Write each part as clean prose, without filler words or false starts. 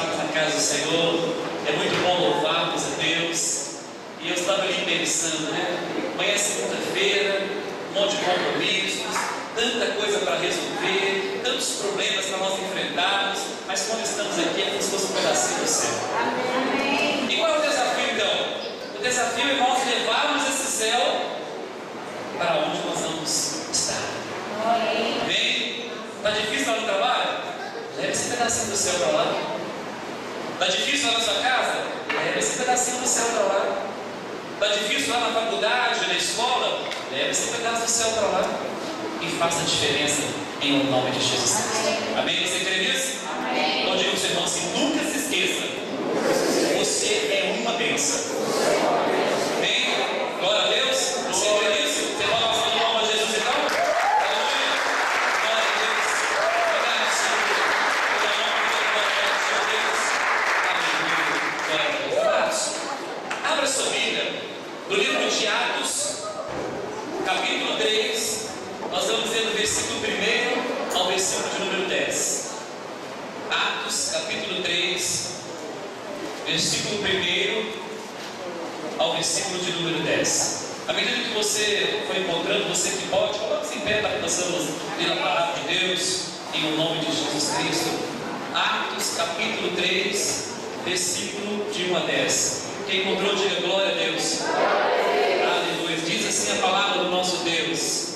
estarmos na casa do Senhor. É muito bom louvarmos a Deus. E eu estava ali pensando, né? Amanhã é segunda-feira, um monte de compromissos, tanta coisa para resolver, tantos problemas para nós enfrentarmos, mas quando estamos aqui é como se fosse um pedacinho do céu. E qual é o desafio então? O desafio é nós levarmos esse céu para onde nós vamos estar. Amém? Está difícil lá no trabalho? Leve esse pedacinho do céu para lá. Está difícil lá na sua casa? Leve esse pedacinho do céu para lá. Está difícil lá na faculdade, na escola? Leve esse pedaço do céu para lá e faça a diferença em o nome de Jesus Cristo. Amém? Você crê nisso? Amém. Então diga ao seu irmão assim: nunca se esqueça, você é uma bênção. Amém? Glória a Deus. Você crê nisso? Você pode falar no nome de Jesus então? Aleluia. Glória a Deus. Obrigado, Senhor. Aleluia. Glória a Deus. Abra sua Bíblia no livro de Atos, capítulo 3, nós vamos ler do versículo 1 ao versículo de número 10. Atos, capítulo 3, versículo 1 ao versículo de número 10. À medida que você for encontrando, você que pode, coloque-se em pé para que possamos ler a palavra de Deus, em o nome de Jesus Cristo. Atos, capítulo 3, versículo de 1 a 10. Quem encontrou, diga glória a Deus. Aleluia. Diz assim a palavra do nosso Deus: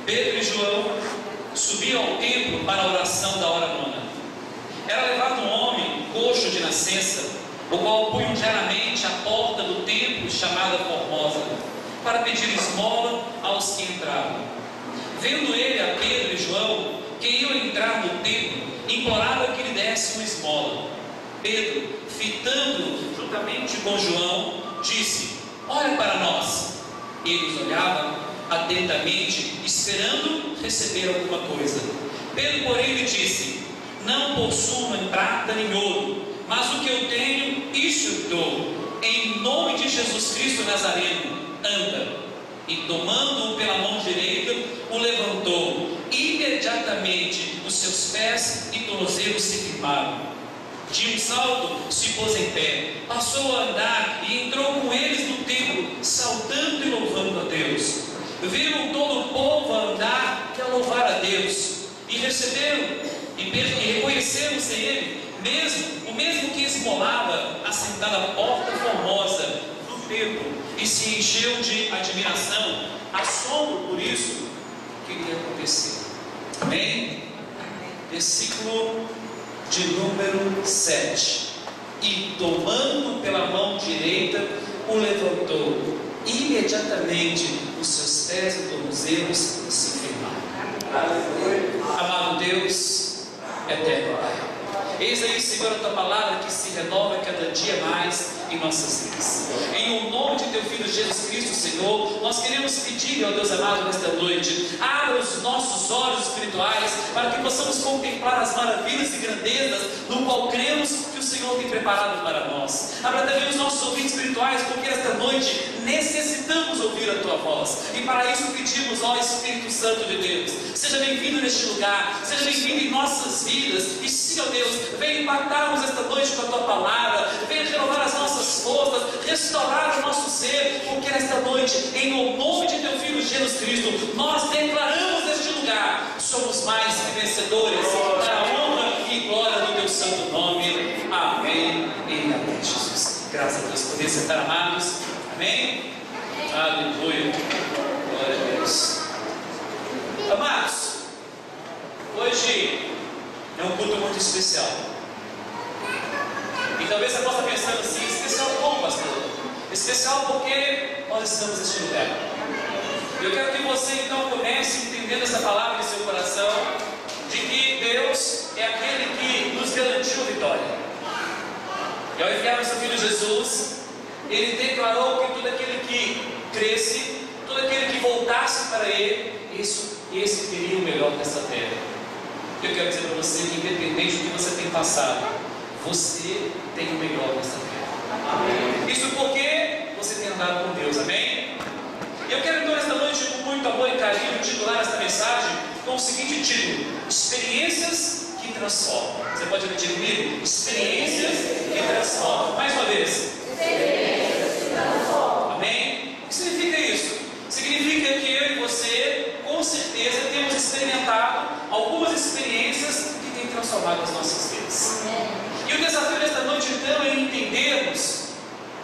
Pedro e João subiam ao templo para a oração da hora nona. Era levado um homem coxo de nascença, o qual punham diariamente à porta do templo chamada Formosa, para pedir esmola aos que entravam. Vendo ele a Pedro e João, que iam entrar no templo, implorava que lhe desse uma esmola. Pedro, fitando juntamente com João, disse: olha para nós. Eles olhavam atentamente, esperando receber alguma coisa. Pedro, porém, lhe disse: não possuo nem prata nem ouro, mas o que eu tenho, isso eu dou. Em nome de Jesus Cristo Nazareno, anda. E tomando-o pela mão direita, o levantou. Imediatamente os seus pés e tornozelos se firmaram. De um salto se pôs em pé, passou a andar e entrou com eles no templo, saltando e louvando a Deus. Viram todo o povo a andar e a louvar a Deus, e receberam e reconheceram-se ele, o mesmo que esmolava assentado à porta formosa do templo, e se encheu de admiração, assombro por isso que iria acontecer. Amém? Versículo de número 7. E tomando pela mão direita, o levantou. Imediatamente os seus pés e tornozelos se firmaram. Amado Deus, eterno Pai, eis aí, Senhor, a tua palavra que se renova cada dia mais em nossas vidas. Em o nome de teu Filho Jesus Cristo, Senhor, nós queremos pedir, ó Deus amado, nesta noite, abra os nossos olhos espirituais para que possamos contemplar as maravilhas e grandezas no qual cremos que o Senhor tem preparado para nós. Abra também os nossos ouvidos espirituais, porque esta noite necessitamos ouvir a tua voz, e para isso pedimos, ó Espírito Santo de Deus, seja bem-vindo neste lugar, seja bem-vindo em nossas vidas, e sim, ó Deus, venha impactarmos esta noite com a tua palavra, venha renovar as nossas forças, restaurar o nosso ser, porque nesta noite, em o nome de teu Filho Jesus Cristo, nós declaramos neste lugar: somos mais que vencedores, para a honra e glória do teu santo nome. Amém e amém, Jesus. Graças a Deus. Poder sentar, amados. Amém? Aleluia. Glória a Deus. Amados, hoje é um culto muito especial. E talvez você possa pensar assim: especial como, pastor? Especial porque nós estamos neste lugar. Eu quero que você então comece entendendo essa palavra em seu coração, de que Deus é aquele que nos garantiu a vitória. E ao enviar o seu Filho Jesus, Ele declarou que todo aquele que cresce, todo aquele que voltasse para Ele, esse teria o melhor dessa terra. Eu quero dizer para você que, independente do que você tem passado, você tem o melhor dessa terra. Amém. Isso porque você tem andado com Deus. Amém? Eu quero então esta noite, com muito amor e carinho, titular esta mensagem com o seguinte título: experiências que que transformam. Você pode repetir comigo? Experiências que transformam. Mais uma vez. Experiências que transformam. Amém? O que significa isso? Significa que eu e você, com certeza, temos experimentado algumas experiências que têm transformado as nossas vidas. E o desafio desta noite, então, é entendermos,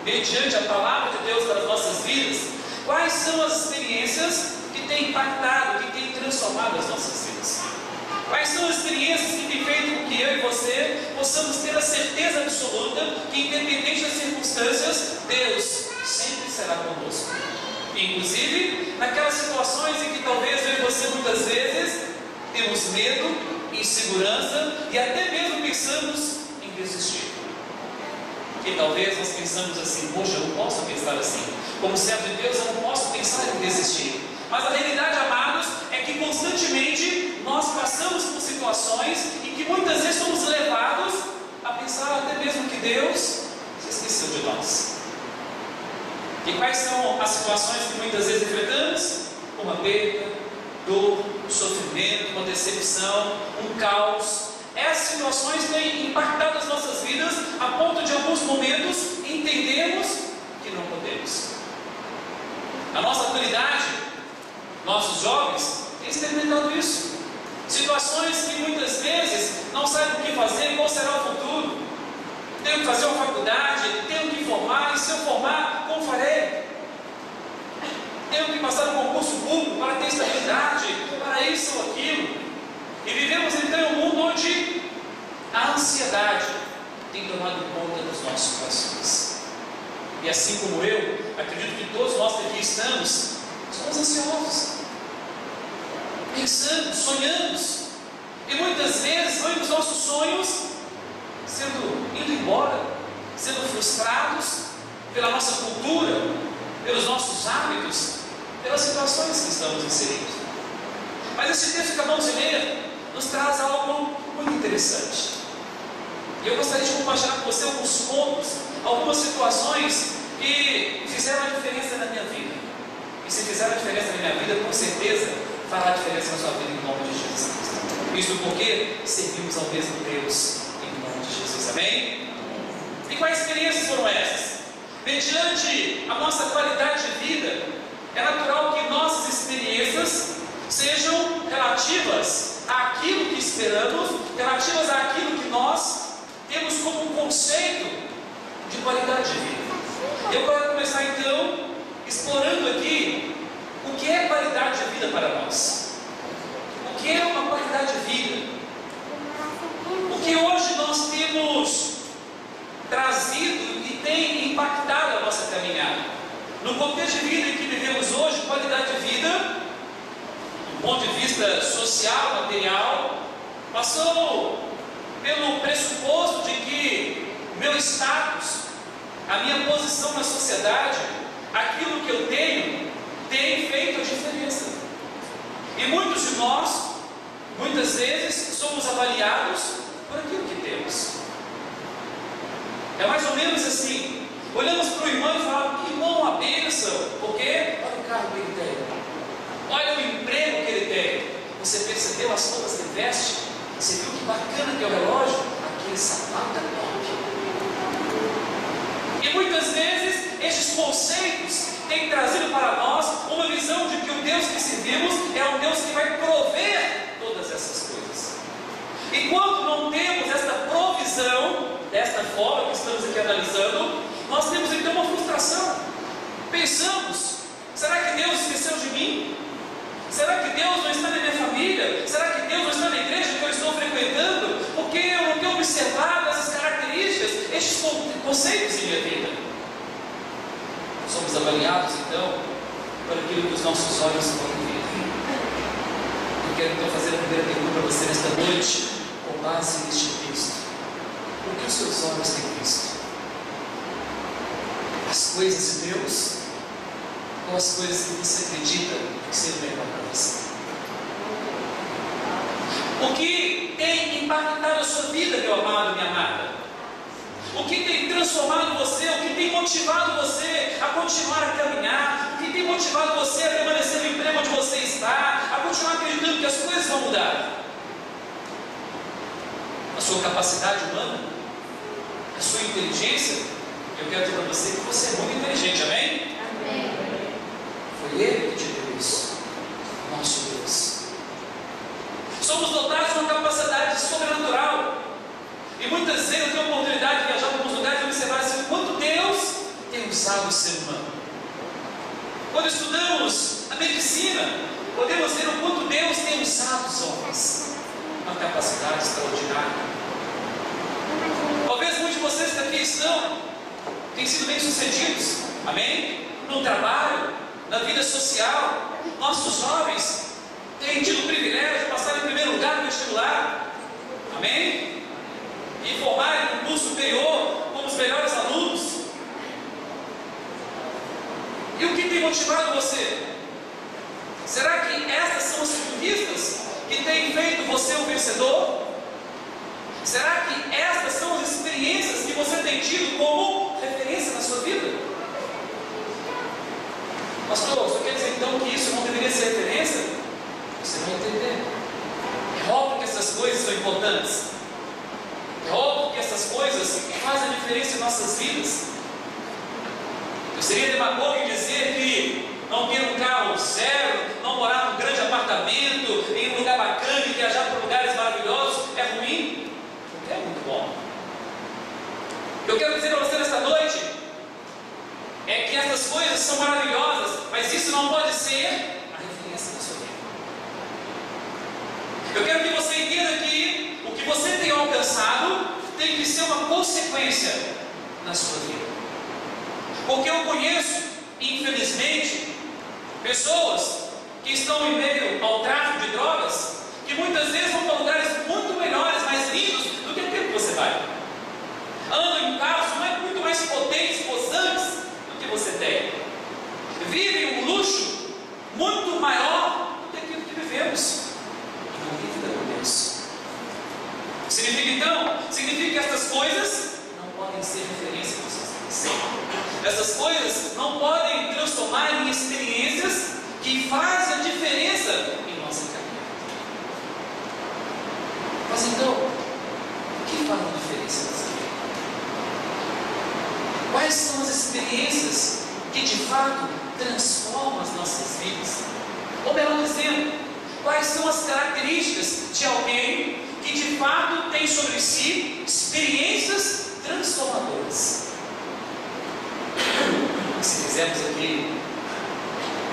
mediante a palavra de Deus para as nossas vidas, quais são as experiências que têm impactado, que têm transformado as nossas vidas. Quais são as experiências que têm feito com que eu e você possamos ter a certeza absoluta que, independente das circunstâncias, Deus sempre será conosco. Inclusive, naquelas situações em que talvez eu e você muitas vezes temos medo, insegurança e até mesmo pensamos em desistir. Porque talvez nós pensamos assim: poxa, eu não posso pensar assim. Como servo de Deus, eu não posso pensar em desistir. Mas a realidade, amados, é que constantemente nós passamos por situações em que muitas vezes somos levados a pensar até mesmo que Deus se esqueceu de nós. E quais são as situações que muitas vezes enfrentamos? Uma perda, dor, sofrimento, uma decepção, um caos. Essas situações têm impactado as nossas vidas a ponto de, em alguns momentos, entendermos que não podemos. A nossa atualidade, nossos jovens, têm experimentado isso. Situações que muitas vezes não sabem o que fazer, qual será o futuro. Tenho que fazer uma faculdade, tenho que formar, e se eu formar, como farei? Tenho que passar no concurso público para ter estabilidade, para isso ou aquilo. E vivemos então em um mundo onde a ansiedade tem tomado conta dos nossos corações. E assim como eu, acredito que todos nós que aqui estamos, somos ansiosos. Pensamos, sonhamos. E muitas vezes vemos nossos sonhos indo embora, sendo frustrados pela nossa cultura, pelos nossos hábitos, pelas situações que estamos inseridos. Mas esse texto que acabamos de ler nos traz algo muito interessante. E eu gostaria de compartilhar com você alguns pontos, algumas situações que fizeram a diferença na minha vida. E se fizeram a diferença na minha vida, com certeza fará a diferença na sua vida em nome de Jesus Cristo. Isso porque servimos ao mesmo Deus em nome de Jesus. Amém? E quais experiências foram essas? Mediante a nossa qualidade de vida, é natural que nossas experiências sejam relativas àquilo que esperamos, relativas àquilo que nós temos como um conceito de qualidade de vida. Eu quero começar então explorando aqui o que é qualidade de vida para nós. O que é uma qualidade de vida? O que hoje nós temos trazido e tem impactado a nossa caminhada. No contexto de vida em que vivemos hoje, qualidade de vida, do ponto de vista social, material, passou pelo pressuposto de que o meu status, a minha posição na sociedade, aquilo que eu tenho, tem feito a diferença. E muitos de nós, muitas vezes, somos avaliados por aquilo que temos. É mais ou menos assim: olhamos para o irmão e falamos: que irmão, uma bênção, porque olha o carro que ele tem, olha o emprego que ele tem. Você percebeu as roupas que ele veste? Você viu que bacana que é o relógio? Aquele sapato é top. E muitas vezes estes conceitos têm trazido para nós uma visão de que o Deus que servimos é um Deus que vai prover todas essas coisas. E quando não temos esta provisão, desta forma que estamos aqui analisando, nós temos então uma frustração. Pensamos: será que Deus esqueceu de mim? Será que Deus não está na minha família? Será que Deus não está na igreja que eu estou frequentando? Porque eu não tenho observado essas características, estes conceitos em minha vida. Somos avaliados então por aquilo que os nossos olhos podem ver. Eu quero então fazer a primeira pergunta para você nesta noite, com base neste texto: o que os seus olhos têm visto? As coisas de Deus ou as coisas que você acredita que serão melhor para você? O que tem impactado a sua vida, meu amado, minha amada? O que tem transformado você? O que tem motivado você a continuar a caminhar? O que tem motivado você a permanecer no emprego onde você está? A continuar acreditando que as coisas vão mudar? capacidade humana, a sua inteligência. Eu quero dizer para você que você é muito inteligente, amém? Amém. Foi Ele que te deu isso, nosso Deus. Somos dotados de uma capacidade sobrenatural. E muitas vezes eu tenho a oportunidade de viajar para alguns lugares e observar assim, o quanto Deus tem usado o ser humano. Quando estudamos a medicina, podemos ver o quanto Deus tem usado os homens. Uma capacidade extraordinária. Talvez muitos de vocês que aqui têm sido bem-sucedidos, amém? No trabalho, na vida social. Nossos jovens têm tido o privilégio de passar em primeiro lugar no vestibular, amém? E formarem no curso superior como os melhores alunos. E o que tem motivado você? Será que essas são as conquistas que têm feito você um vencedor? Será que estas são as experiências que você tem tido como referência na sua vida? Pastor, você quer dizer então que isso não deveria ser referência? Você vai entender. É óbvio que essas coisas são importantes. É óbvio que essas coisas fazem a diferença em nossas vidas. Eu seria demagogo em dizer que não ter um carro zero, não morar num grande apartamento, em um lugar bacana e viajar para lugares maravilhosos é ruim. É muito bom. Eu quero dizer para você nesta noite é que essas coisas são maravilhosas, mas isso não pode ser a referência da sua vida. Eu quero que você entenda que o que você tem alcançado tem que ser uma consequência na sua vida. Porque eu conheço, infelizmente, pessoas que estão em meio ao tráfico de drogas, que muitas vezes vão para lugares muito melhores, mais lindos do que aquilo que você vai. Andam em carros muito mais potentes, possantes do que você tem. Vivem um luxo muito maior do que aquilo que vivemos. E não vivem com Deus. Significa que essas coisas não podem ser referência para vocês. Essas coisas não podem transformar em experiências que fazem a diferença em nossa caminhada. Mas então, o que faz a diferença nessa vida? Quais são as experiências que de fato transformam as nossas vidas? Ou melhor dizendo, quais são as características de alguém que de fato tem sobre si experiências transformadoras? Se fizermos aqui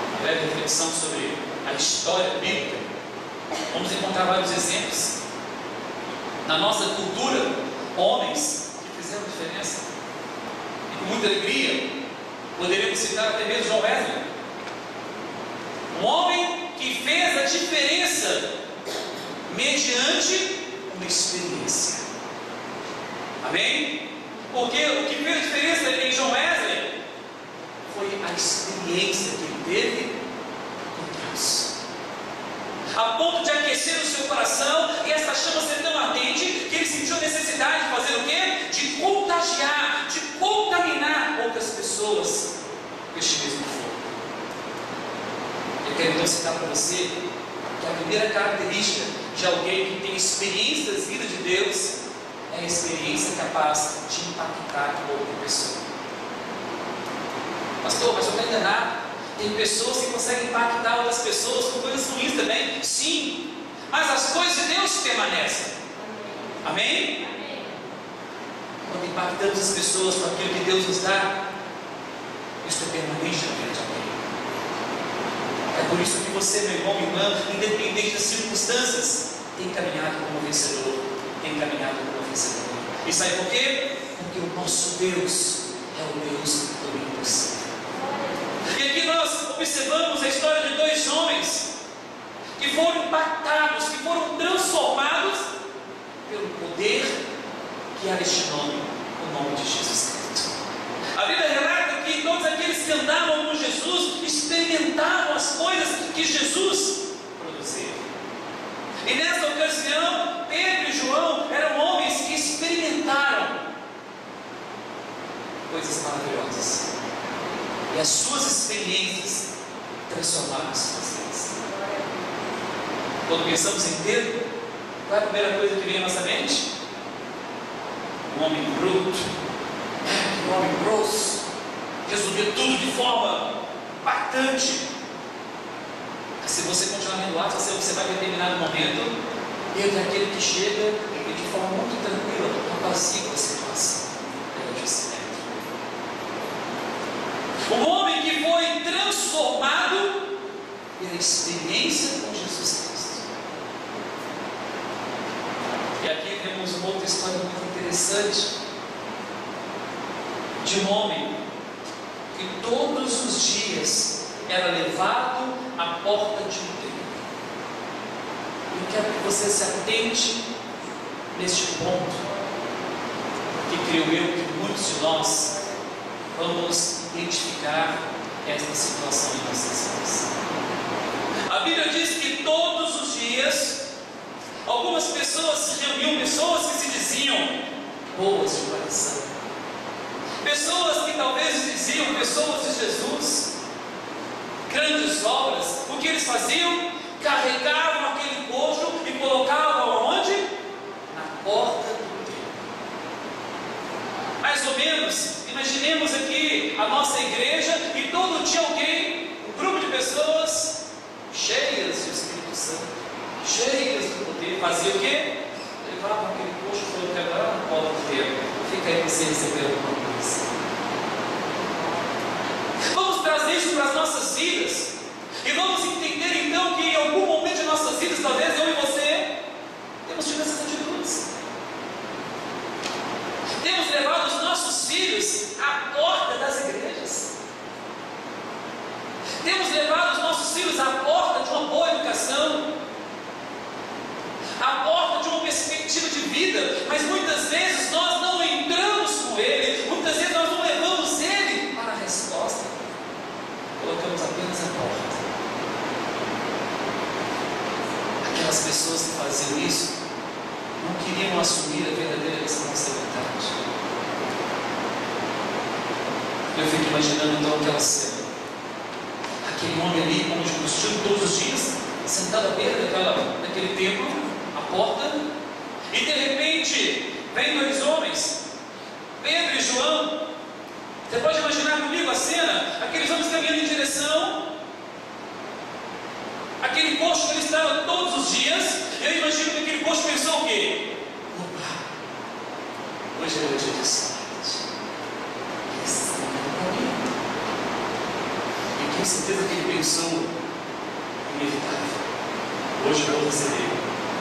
uma breve reflexão sobre a história bíblica, vamos encontrar vários exemplos na nossa cultura, homens que fizeram diferença. E com muita alegria poderíamos citar até mesmo John Wesley, um homem que fez a diferença mediante uma experiência. Amém? Porque o que fez a diferença em John Wesley foi a experiência que ele teve com Deus, a ponto de aquecer o seu coração e essa chama ser tão ardente que ele sentiu a necessidade de fazer o quê? De contagiar, de contaminar outras pessoas com este mesmo fogo. Eu quero então citar para você que a primeira característica de alguém que tem experiência das vidas de Deus é a experiência capaz de impactar outra pessoa. Pastor, mas eu estou enganado. Tem pessoas que conseguem impactar outras pessoas com coisas ruins também. Sim, mas as coisas de Deus permanecem. Amém? Quando impactamos as pessoas com aquilo que Deus nos dá, isso é permanente na vida de alguém. É por isso que você, meu irmão, minha irmã, independente das circunstâncias, tem caminhado como vencedor. Tem caminhado como vencedor. E sabe por quê? Porque o nosso Deus é o Deus do impossível. E aqui nós observamos a história de dois homens que foram impactados, que foram transformados pelo poder que há neste nome, o nome de Jesus Cristo. A Bíblia relata que todos aqueles que andavam com Jesus experimentavam as coisas que Jesus produzia. E nessa ocasião, Pedro e João eram homens que experimentaram coisas maravilhosas. E as suas experiências transformaram as suas vidas. Quando pensamos em Pedro, qual é a primeira coisa que vem à nossa mente? um homem bruto, um homem grosso, resolvia tudo de forma impactante. Mas se você continuar lendo Atos, você vai ver em determinado momento, ele é aquele que chega e de forma muito tranquila, apazigua a situação. Um homem que foi transformado pela experiência com Jesus Cristo. E aqui temos uma outra história muito interessante de um homem que todos os dias era levado à porta de um templo. Eu quero que você se atente neste ponto, porque creio eu que muitos de nós vamos identificar esta situação em nossas vidas. A Bíblia diz que todos os dias algumas pessoas se reuniam, pessoas que se diziam boas de coração, pessoas que talvez diziam pessoas de Jesus, grandes obras. O que eles faziam? Carregavam aquele coxo e colocavam aonde? Na porta do templo. Mais ou menos, imaginemos aqui a nossa igreja e todo dia alguém, um grupo de pessoas cheias do Espírito Santo, cheias do poder, fazia o quê? Levavam aquele coxo e colocavam na porta do templo. Fica aí para você receber alguma coisa. Vamos trazer isso para as nossas vidas e vamos entender então que em algum momento de nossas vidas, talvez eu e você temos tido essas atitudes. Temos levado os nossos filhos à porta das igrejas. Temos levado os nossos filhos à porta de uma boa educação, à porta de uma perspectiva de vida, mas muitas vezes nós não entramos com ele, muitas vezes nós não levamos ele para a resposta, colocamos apenas a porta. Aquelas pessoas que faziam isso não queriam assumir a verdadeira responsabilidade. Eu fico imaginando então aquela cena, aquele homem ali com o costume todos os dias, sentado à beira daquele templo, à porta, e de repente vem dois homens, Pedro e João. Você pode imaginar comigo a cena, aqueles homens caminhando em direção aquele coxo que ele estava todos os dias. Eu imagino que aquele coxo pensou o quê? Opa, hoje é o dia de sorte. Esse está para mim. E tenho certeza que ele pensou inevitável. Hoje eu vou receber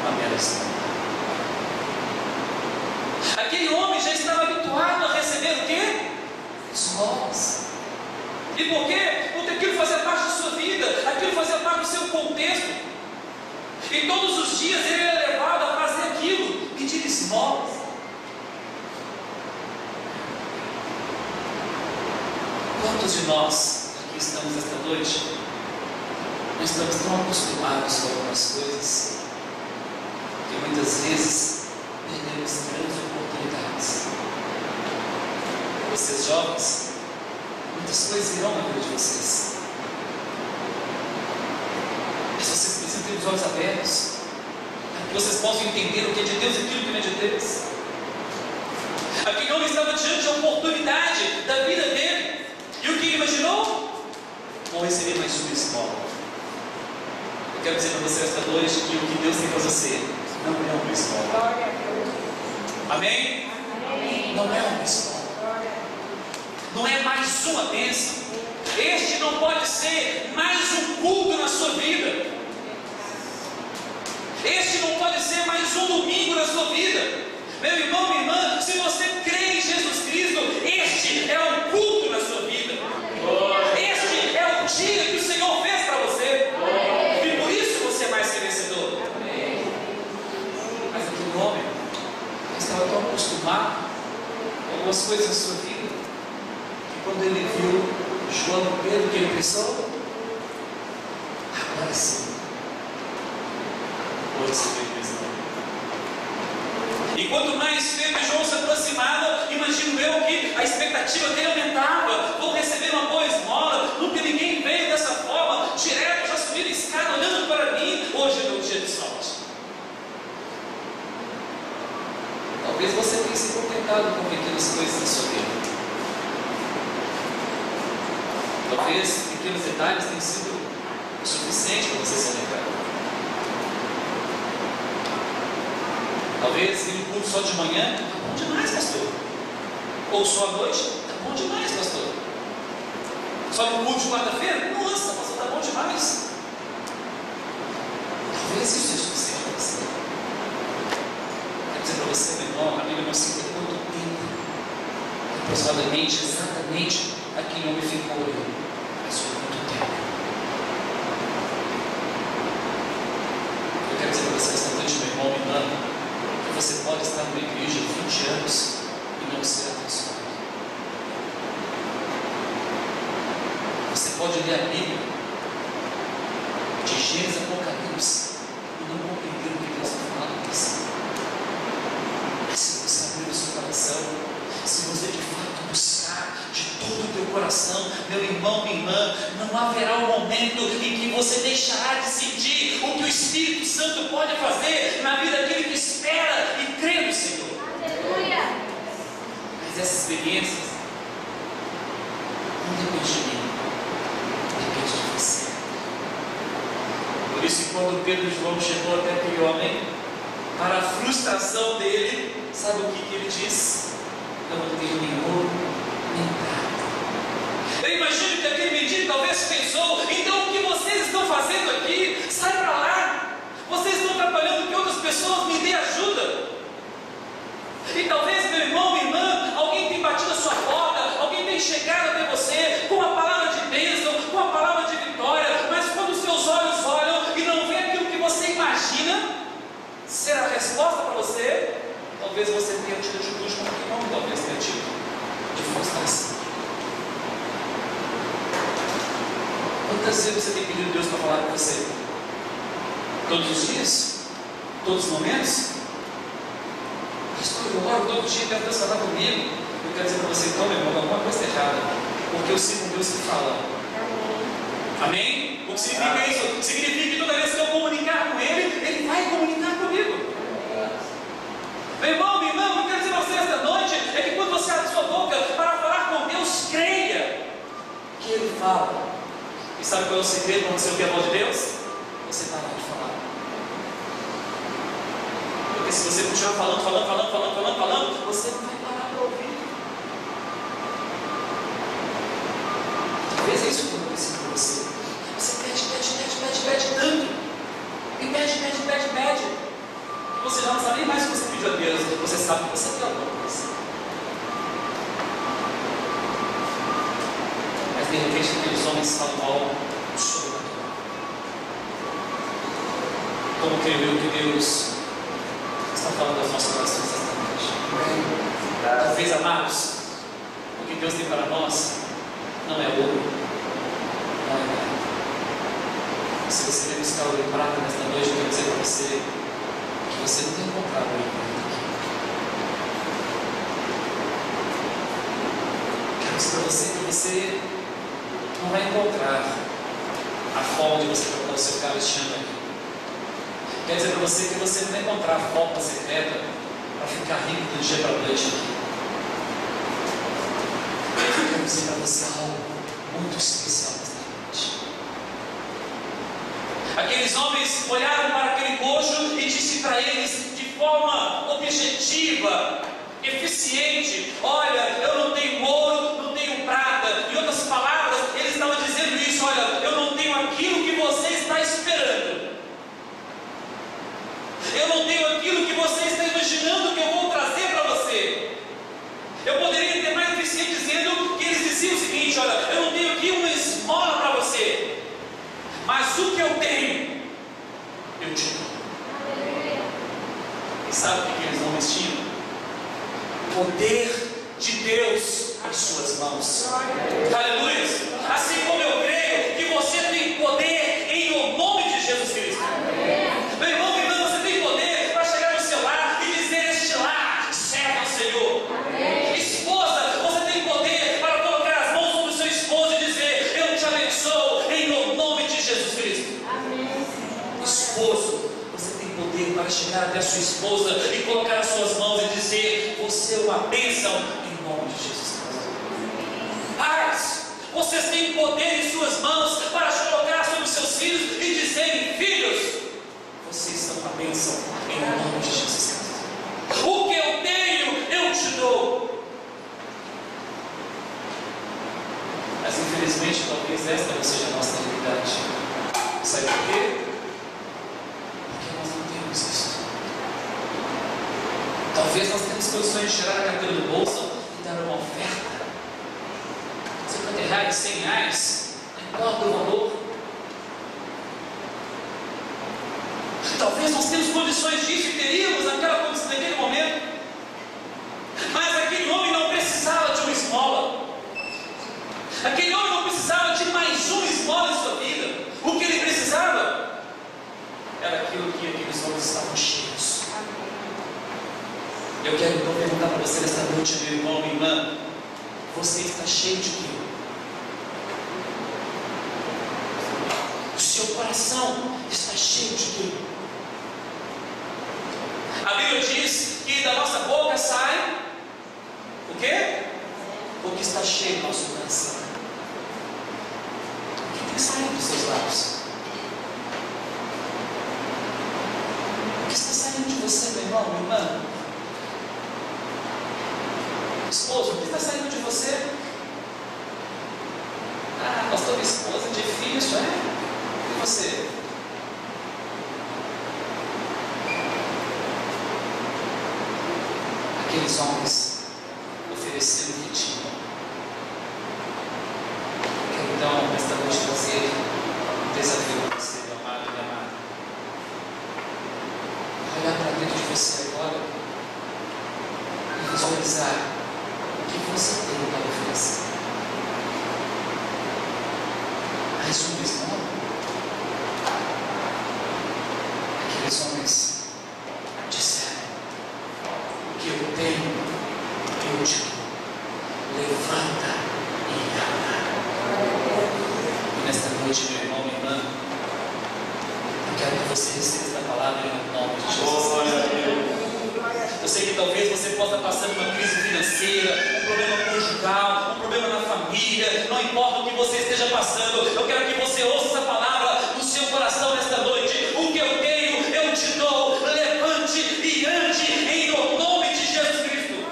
uma bela história. Aquele homem já estava habituado a receber o quê? Esmolas. E por quê? Porque aquilo fazia parte da sua vida, aquilo fazia parte do seu contexto. E todos os dias ele era levado a fazer aquilo, pedir esmolas. Quantos de nós aqui estamos esta noite, nós estamos tão acostumados com algumas coisas, que muitas vezes perdemos grandes oportunidades. Vocês jovens, muitas coisas irão na vida de vocês, mas vocês precisam ter os olhos abertos, para que vocês possam entender o que é de Deus e aquilo que não é de Deus. Aquele homem estava diante da oportunidade da vida dele, e o que ele imaginou? Vou receber mais uma esmola. Eu quero dizer para você esta noite que o que Deus tem para você não é uma esmola. Amém? Amém? Não é uma esmola. Não é mais uma bênção. Este não pode ser mais um culto na sua vida. Este não pode ser mais um domingo na sua vida. Meu irmão, minha irmã, se você crê em Jesus Cristo, este é um culto na sua vida. Este é o dia que o Senhor fez para você. E por isso você é mais que vencedor. Mas aquele homem estava tão acostumado com algumas coisas na sua vida, que quando ele viu João e Pedro, que ele pensou, agora sim, hoje você tem visão. E quanto mais Pedro e João se aproximavam, imagino eu que a expectativa dele aumentava. Vou receber uma boa esmola. Nunca ninguém veio dessa forma, direto, já subindo a escada, olhando para mim. Hoje é meu dia de sorte. Talvez você tenha se contentado preocupado com pequenas coisas da sua vida. Talvez pequenos detalhes tenham sido o suficiente para você se alegrar. Talvez vir um culto só de manhã, está bom demais, pastor. Ou só à noite, está bom demais, pastor. Só no culto de quarta-feira, nossa, pastor, está bom demais. Talvez isso seja suficiente para você. Quero dizer para você, meu irmão, a Bíblia não cita quanto tempo, aproximadamente, exatamente, aquele homem ficou olhando. Mas foi muito tempo. Eu quero dizer para você esta noite, meu irmão, minha irmã, que você pode estar numa igreja 20 anos e não ser abençoado. Você pode ler a Bíblia de Gênesis a Apocalipse e não compreender o que Deus está falando com você. Mas se você abrir o seu coração, se você de fato buscar de todo o teu coração, meu irmão, minha irmã, não haverá um momento em que você deixará de sentir o que o Espírito Santo pode fazer na vida daquele que espera e crê no Senhor. Aleluia. Mas essas experiências não dependem de mim, depende de você. Por isso que quando Pedro e João chegou até aquele homem, para a frustração dele, sabe o que ele disse? Eu não tenho nem ouro, nem prata. Eu imagino que aquele mendigo talvez pensou, então o que vocês estão fazendo aqui? Sai para lá. Vocês estão trabalhando que outras pessoas me dêem ajuda. E talvez, meu irmão, minha irmã, alguém tem batido a sua porta, alguém tem chegado até você com a palavra de bênção, com a palavra de vitória, mas quando os seus olhos olham e não vê aquilo que você imagina ser a resposta para você, talvez você tenha tido atitude como aquele homem talvez tenha tido, de frustração. Quantas vezes você tem pedido a Deus para falar com você? Todos os dias? Todos os momentos? Pastor, eu oro todo dia, quero Deus falar comigo. Eu quero dizer para você, então, meu irmão, alguma coisa errada, porque eu sigo um Deus que fala. Amém? O que significa isso? Significa que toda vez que eu comunicar com Ele, Ele vai comunicar comigo. Meu irmão, minha irmã, o que eu quero dizer para você esta noite é que quando você abre sua boca para falar com Deus, creia que Ele fala. E sabe qual é o segredo para você ouvir a voz de Deus? Você parar de falar. Porque se você continuar falando, você não vai parar para ouvir. Talvez é isso que eu preciso para você. Você pede tanto. E pede. Que você já não sabe nem mais o que você pediu a Deus. Você sabe que você quer alguma coisa. Mas de repente aqueles homens falam algo sobrenatural. Como creio eu que Deus está falando das nossas orações esta noite. Talvez, amados, o que Deus tem para nós não é ouro, não é nada. Se você quer buscar ouro e prata nesta noite, eu quero dizer para você que você não tem encontrado ouro e prata aqui. Quero dizer para você que você não vai encontrar a forma de você trocar o seu carro este ano aqui. Quer dizer para você que você não vai encontrar a fórmula secreta para ficar rico do dia para a noite aqui. Eu quero dizer para você algo muito especial nesta noite. Aqueles homens olharam para aquele coxo e disse para eles de forma objetiva, eficiente: olha, eu não tenho ouro, não tenho prata. Em outras palavras, eles estavam dizendo isso: olha, eu não tenho aquilo que você está esperando. Eu não tenho aquilo que você está imaginando que eu vou trazer para você. Eu poderia ter mais eficiente dizendo que eles diziam o seguinte: olha, eu não tenho aqui uma esmola para você, mas o que eu tenho, eu te dou. E sabe o que aqueles homens tinham? O poder de Deus em suas mãos. Aleluia! Assim como eu creio que você tem poder em o nome de Jesus Cristo. Meu irmão, minha irmã, você tem poder para chegar no seu lar e dizer: este lar serve ao Senhor. Esposa, você tem poder para colocar as mãos sobre o seu esposo e dizer: eu te abençoo em o nome de Jesus Cristo. Esposo, você tem poder para vai chegar até a sua esposa e colocar as suas mãos e dizer: você é uma bênção, em nome de Jesus. Pais, vocês têm poder em suas mãos para colocar sobre os seus filhos e dizerem: filhos, vocês são uma bênção, em nome de Jesus. O que eu tenho, eu te dou. Mas infelizmente, talvez esta não seja a nossa realidade. Sabe por quê? Porque nós não temos isso. Talvez nós temos condições de tirar a carteira do bolso e dar uma oferta. R$50, R$100, não importa o valor. Talvez nós temos condições disso e teríamos naquele momento. Mas aquele homem não precisava de uma esmola. Aquele homem não precisava de mais uma esmola em sua vida. O que ele precisava era aquilo que aqueles homens estavam cheios. Eu quero então perguntar para você nesta noite, meu irmão, minha irmã: você está cheio de quê? O seu coração está cheio de quê? A Bíblia diz que da nossa boca sai o quê? O que está cheio do nosso coração. O que tem saído dos seus lábios? O que está saindo de você, meu irmão, minha irmã? Esposo, o que está saindo de você? Ah, pastor, minha esposa, difícil, é? E você? Aqueles homens ofereceram o que tinham. Quero então, nesta noite, fazer um desafio para você, meu amado e minha amada. Olhar para dentro de você agora e visualizar o que você tem para oferecer. Mais uma esmola? Aqueles homens disseram: o que eu tenho, eu te dou. Levanta e anda. E nesta noite, meu irmão, minha irmã, eu quero que você receba esta palavra em nome de Jesus. Eu sei que talvez você possa passar por uma crise financeira, um problema conjugal, um problema na família, não importa o que você esteja passando, eu quero que você ouça essa palavra no seu coração nesta noite. O que eu tenho, eu te dou. Levante e ande em nome de Jesus Cristo.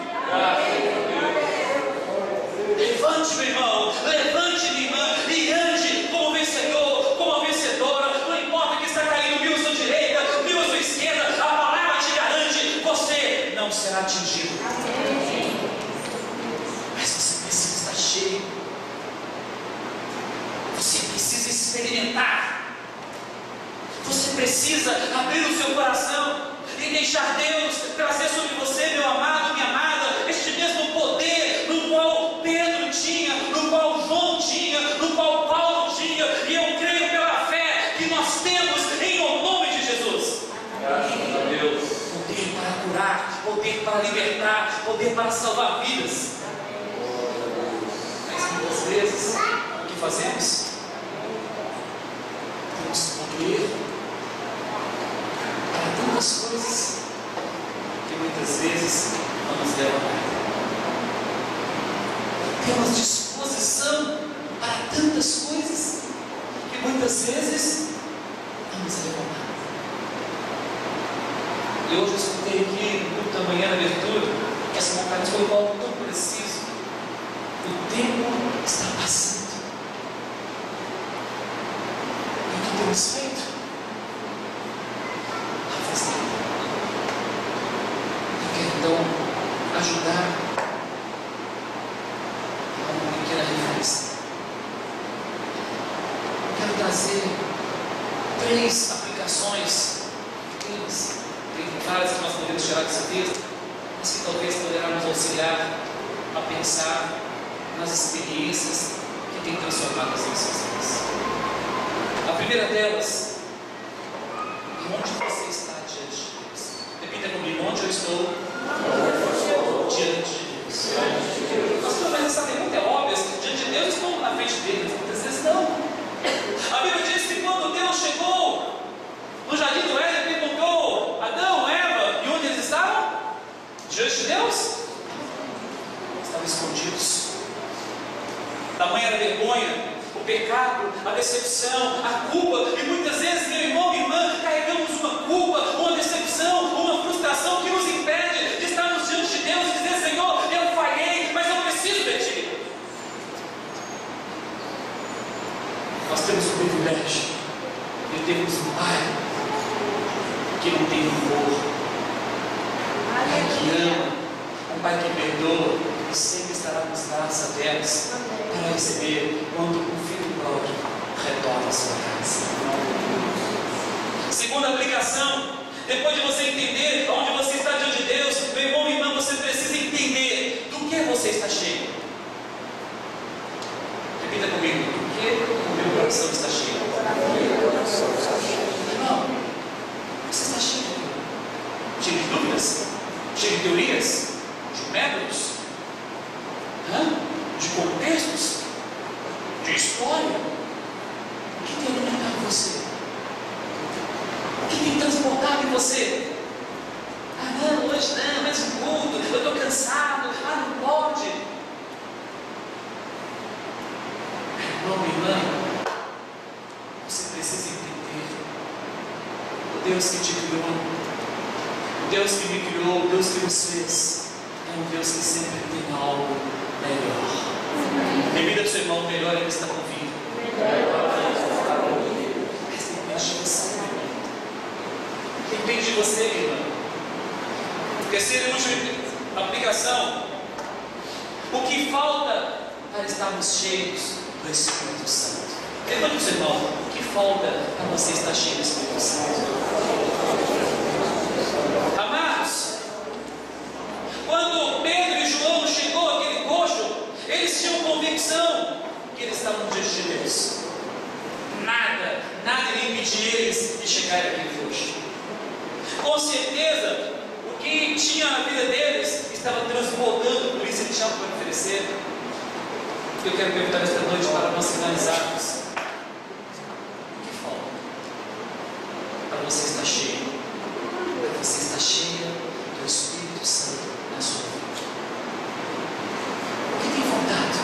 Levante, meu irmão, levante, minha irmã, e ande como vencedor, como a vencedora. Não importa que está caindo mil à sua direita, mil à sua esquerda, a palavra te garante: você não será atingido. Mas você precisa estar cheio. Você precisa experimentar. Você precisa abrir o seu coração e deixar Deus trazer sobre você, meu amado, minha amada, este mesmo poder no qual Pedro tinha, no qual João tinha, no qual Paulo tinha. E eu creio pela fé que nós temos em nome de Jesus. Graças a Deus. Poder para curar, poder para libertar, poder para salvar vidas. Mas muitas vezes, o que fazemos? Temos poder para tantas coisas que muitas vezes não nos levam a nada. Temos disposição para tantas coisas que muitas vezes não nos levam a nada. E hoje eu escutei aqui no culto da manhã, na abertura, que essa vontade foi algo tão preciso. O tempo está passando. E o que temos feito? Afastado. Eu quero então ajudar a uma pequena reflexão. Eu quero trazer 3 aplicações pequenas. Tem várias que nós podemos tirar desse texto, mas que talvez poderá nos auxiliar a pensar nas experiências que têm transformado as nossas vidas. A primeira delas: onde você está diante de Deus? Repita comigo: onde eu estou diante de Deus. Pastor, mas essa pergunta é óbvia. Diante de Deus eu estou na frente dele, mas muitas vezes não. A Bíblia diz que quando Deus chegou no jardim do Éden, perguntou: Adão, decepção, a culpa. E muitas vezes, meu irmão, minha irmã, carregamos uma culpa, uma decepção, uma frustração que nos impede de estarmos diante de Deus e dizer: Senhor, eu falhei, mas eu preciso de Ti. Nós temos o privilégio de termos um Pai que não tem amor, um Pai que ama, um Pai que perdoa e sempre estará nos braços abertos para receber quando o Filho próprio retorna à sua casa. Segunda aplicação, depois de você entender onde você está diante de Deus, meu irmão, minha irmã, você precisa entender do que você está cheio. Repita comigo: do que o meu coração está cheio? Irmão, você está cheio de quê? Cheio de dúvidas? Cheio de teorias? De métodos? De contextos? De história? O que tem alimentado você? O que tem transportado em você? Não, hoje não, mais um culto, eu estou cansado, não pode. Irmão, irmã, você precisa entender: o Deus que te criou, o Deus que me criou, o Deus que nos fez, é um Deus que sempre tem algo melhor. Repita para o seu irmão: melhor é que está por vir. Mas depende de você, meu irmão. Depende de você, minha irmã. Terceira e última aplicação: o que falta para estarmos cheios do Espírito Santo? Levante o seu irmão: o que falta para você estar cheio do Espírito Santo? Amados, quando Pedro e João chegou àquele coxo, eles tinham convicção que eles estavam diante de Deus. Nada iria impedir eles de chegar àquele coxo. Com certeza, o que tinha na vida deles estava transbordando, por isso eles tinham para oferecer. Eu quero perguntar esta noite para nós finalizarmos: o que falta para você estar cheio? Para você estar cheia do Espírito Santo na sua vida. O que tem faltado?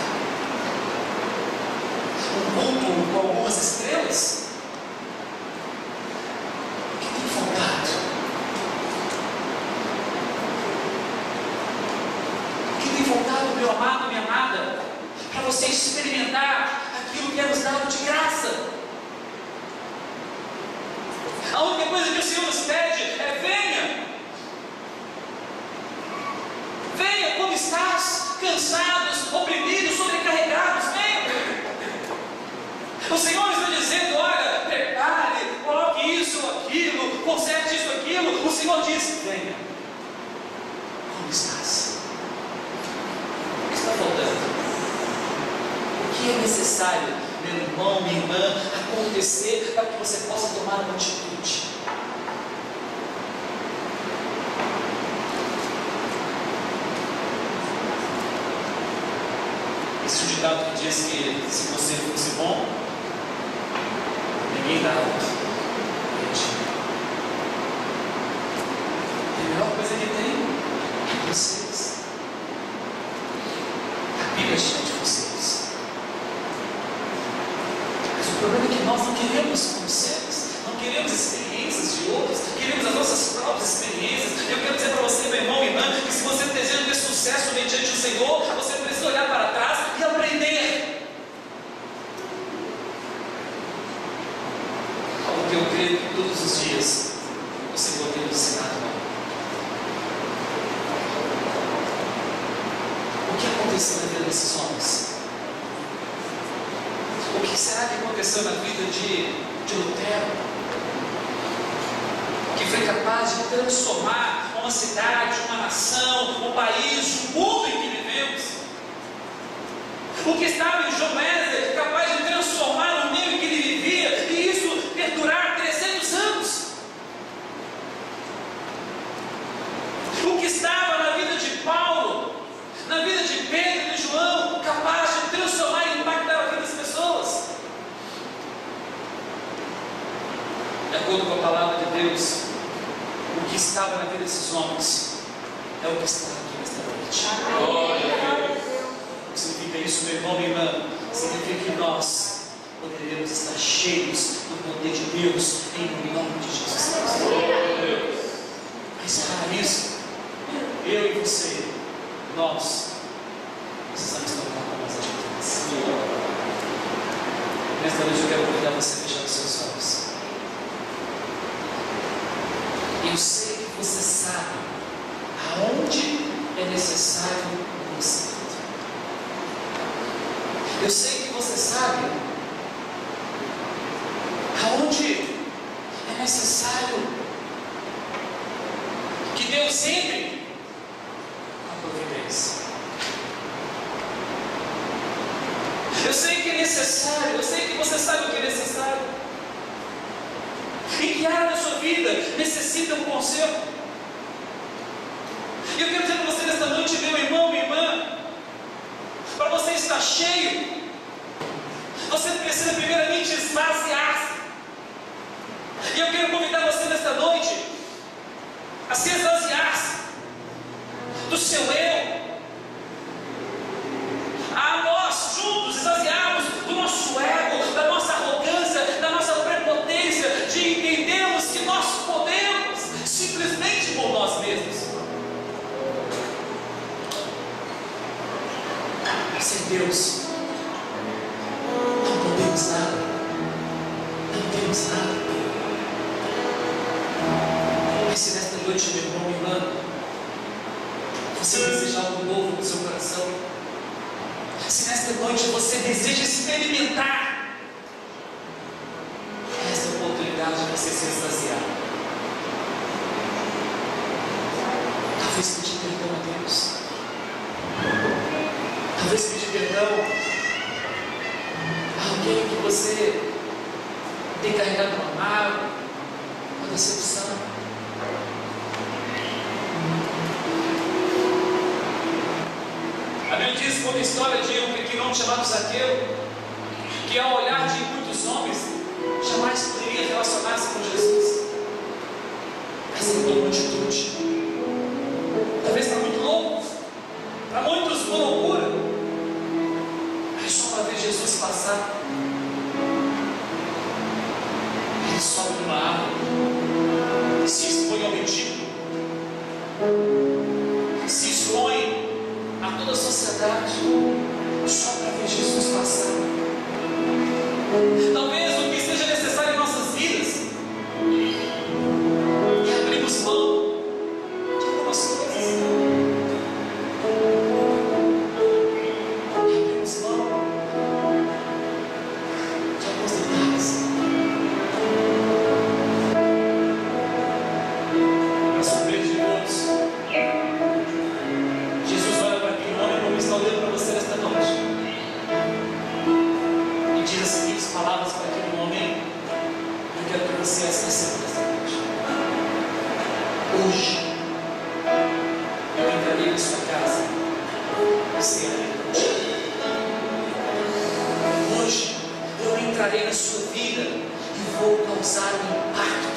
Um culto com algumas estrelas? O que tem faltado? O que tem faltado, meu amado, minha amada, para você experimentar aquilo que é nos dado de graça? A única coisa que o Senhor nos pede é: venha. Venha como estás, cansados, oprimidos, sobrecarregados, venha. O Senhor está dizendo: olha, prepare, coloque isso ou aquilo, conserte isso ou aquilo. O Senhor diz: venha. Como estás? O que está faltando? O que é necessário, meu irmão, minha irmã, acontecer para que você possa tomar uma atitude? Existe um ditado que diz que se você fosse bom, ninguém dava. A melhor coisa que tem é vocês. A Bíblia é cheia de vocês. Mas o problema é que nós não queremos conselhos, não queremos experiências de outros, queremos as nossas próprias experiências. Eu quero dizer para você, meu irmão, minha irmã, que se você deseja ter sucesso diante do Senhor, você precisa olhar para trás e aprender. Algo que eu creio que todos os dias o Senhor tem nos ensinado. O que aconteceu na vida desses homens? O que será que aconteceu na vida de Lutero, que foi capaz de transformar uma cidade, uma nação, um país, o mundo em que vivemos? O que estava em John Wesley, capaz de transformar o meio em que ele vivia, e isso perdurar 300 anos? O que estava na vida de Paulo, na vida de Pedro e de João, capaz de transformar e impactar a vida das pessoas? De acordo com a palavra de Deus, o que estava na vida desses homens é o que está aqui nesta noite. Glória a Deus. O que significa isso, meu irmão, minha irmã? Significa que nós poderemos estar cheios do poder de Deus em nome de Jesus Cristo. Mas para isso, eu e você, nós precisamos tomar algumas atitudes. Nesta noite eu quero convidar você a fechar os seus olhos. Eu sei que você sabe aonde é necessário um conserto. Eu sei que você sabe aonde é necessário que Deus entre com a providência. Eu sei que é necessário, eu sei que você sabe o que é necessário. Em que área da sua vida necessita um conserto? E eu quero dizer para você nesta noite, meu irmão, minha irmã, para você estar cheio, você precisa primeiramente esvaziar-se. E eu quero convidar você nesta noite a se esvaziar-se do seu eu, a nós juntos esvaziarmos do nosso ego, da nossa arrogância, da nossa prepotência, de entendermos que nós podemos simplesmente por nós mesmos. Sem Deus não podemos nada, não temos nada. Mas se nesta noite, meu irmão, minha irmã, você deseja algo novo no seu coração, se nesta noite você deseja experimentar esta oportunidade de você se extasiar, talvez pedir perdão a Deus, talvez pedir perdão a alguém que você tem carregado uma mágoa, uma decepção. A Bíblia diz, conta a história de um pequeno homem chamado Zaqueu, que ao olhar de muitos homens, jamais poderia relacionar-se com Jesus. Mas ele tomou atitude. Talvez para muito loucos, para muitos uma loucura, mas só para ver Jesus passar. Ele sobe numa árvore, se expõe ao ridículo, se expõe a toda a sociedade, só para ver Jesus passar. Talvez o que seja necessário em nossas vidas é abrirmos mão de algumas coisas, abrirmos mão de alguns detalhes. Para surpresa de todos, Jesus olha para aquele homem como está olhando para você nesta noite e diz as seguintes palavras para aquele homem. Eu quero que você as receba nesta noite. Hoje eu entrarei na sua casa e cearei contigo. Hoje eu entrarei na sua vida e vou causar um impacto.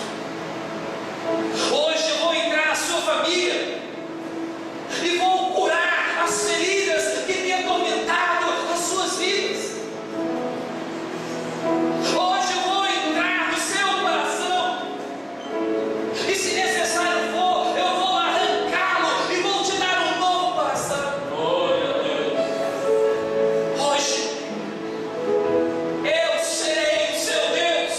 Hoje eu vou entrar na sua família e vou curar as feridas que têm atormentado as suas vidas. Hoje eu vou entrar no seu coração e, se necessário for, eu vou arrancá-lo e vou te dar um novo coração. Glória a Deus. Hoje eu serei o seu Deus.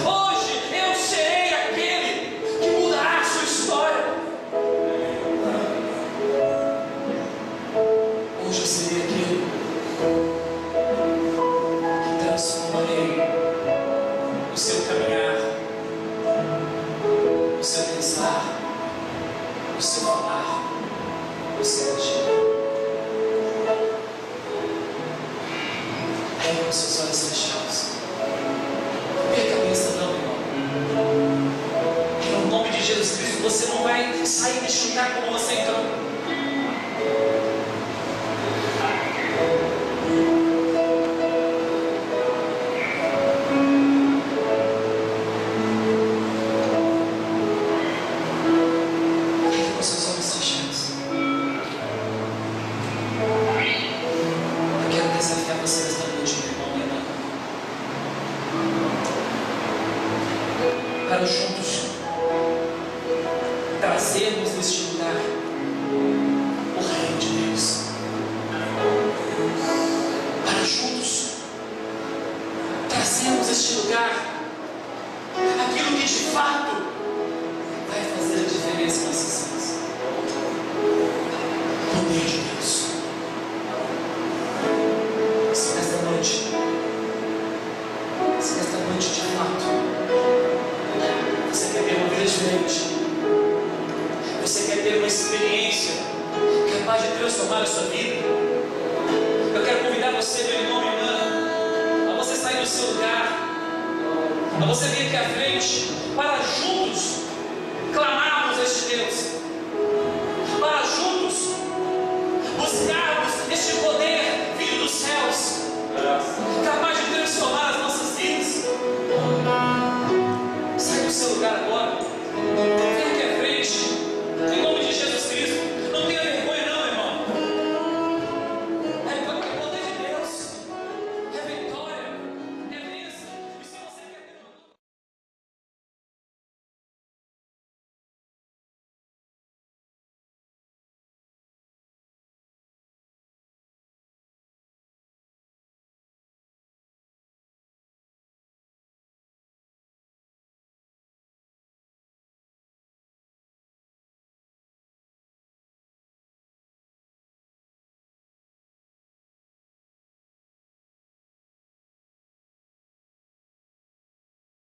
Hoje eu serei aquele que mudará a sua história. Hoje eu serei aquele que transformarei o seu caminhar, o seu pensar, o seu falar, o seu agir. Aí com seus olhos fechados, não perca a cabeça não, irmão. Em nome de Jesus Cristo, você não vai sair deste lugar como você entrou. Com seus olhos fechados, eu quero desafiar você nesta noite. para juntos trazermos neste lugar o reino de Deus, para juntos trazermos este lugar aquilo que de fato vai fazer a diferença nessas vidas. O poder de Deus. Se nesta noite de fato você quer ter uma vida diferente, você quer ter uma experiência capaz de transformar a sua vida, eu quero convidar você, meu irmão e irmã, a você sair do seu lugar, a você vir aqui à frente, para juntos clamarmos a este Deus, para juntos buscarmos este poder vindo dos céus, capaz de transformar